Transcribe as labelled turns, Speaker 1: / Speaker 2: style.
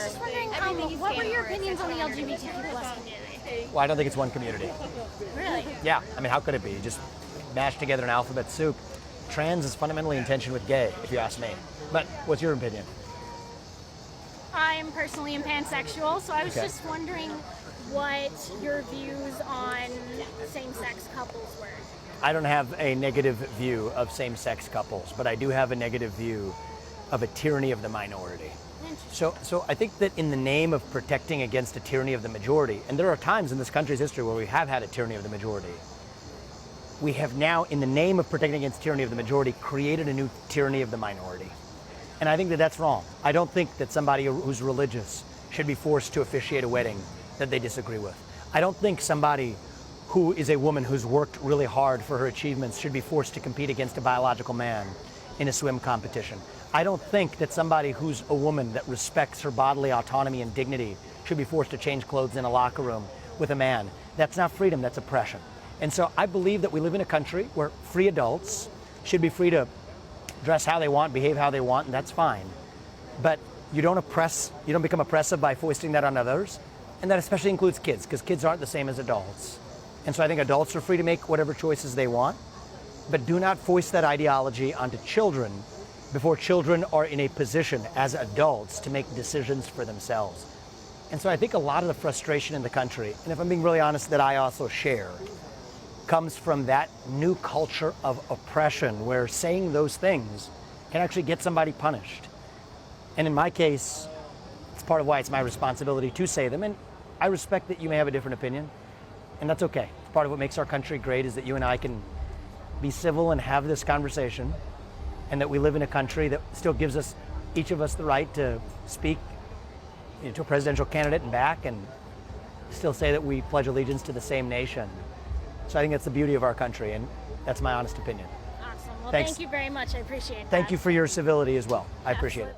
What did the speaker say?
Speaker 1: was just wondering, what were your opinions on the LGBTQ plus community?
Speaker 2: Well, I don't think it's one community.
Speaker 1: Really?
Speaker 2: Yeah, I mean, how could it be? Just mashed together an alphabet soup. Trans is fundamentally in tension with gay, if you ask me. But what's your opinion?
Speaker 1: I'm personally pansexual, so I was
Speaker 2: Okay.
Speaker 1: just wondering what your views on same-sex couples were.
Speaker 2: I don't have a negative view of same-sex couples, but I do have a negative view of a tyranny of the minority. So I think that in the name of protecting against a tyranny of the majority, and there are times in this country's history where we have had a tyranny of the majority, we have now, in the name of protecting against tyranny of the majority, created a new tyranny of the minority. And I think that that's wrong. I don't think that somebody who's religious should be forced to officiate a wedding that they disagree with. I don't think somebody who is a woman who's worked really hard for her achievements should be forced to compete against a biological man in a swim competition. I don't think that somebody who's a woman that respects her bodily autonomy and dignity should be forced to change clothes in a locker room with a man. That's not freedom, that's oppression. And so I believe that we live in a country where free adults should be free to dress how they want, behave how they want, and that's fine. But you don't become oppressive by foisting that on others. And that especially includes kids, because kids aren't the same as adults. And so I think adults are free to make whatever choices they want, but do not foist that ideology onto children before children are in a position as adults to make decisions for themselves. And so I think a lot of the frustration in the country, and if I'm being really honest, that I also share, comes from that new culture of oppression where saying those things can actually get somebody punished. And in my case, it's part of why it's my responsibility to say them. And I respect that you may have a different opinion, and that's okay. Part of what makes our country great is that you and I can be civil and have this conversation, and that we live in a country that still gives us, each of us, the right to speak to a presidential candidate and back, and still say that we pledge allegiance to the same nation. So I think that's the beauty of our country, and that's my honest opinion.
Speaker 1: Awesome. Well,
Speaker 2: Thanks.
Speaker 1: thank you very much. I appreciate that.
Speaker 2: Thank you for your civility as well. I appreciate it.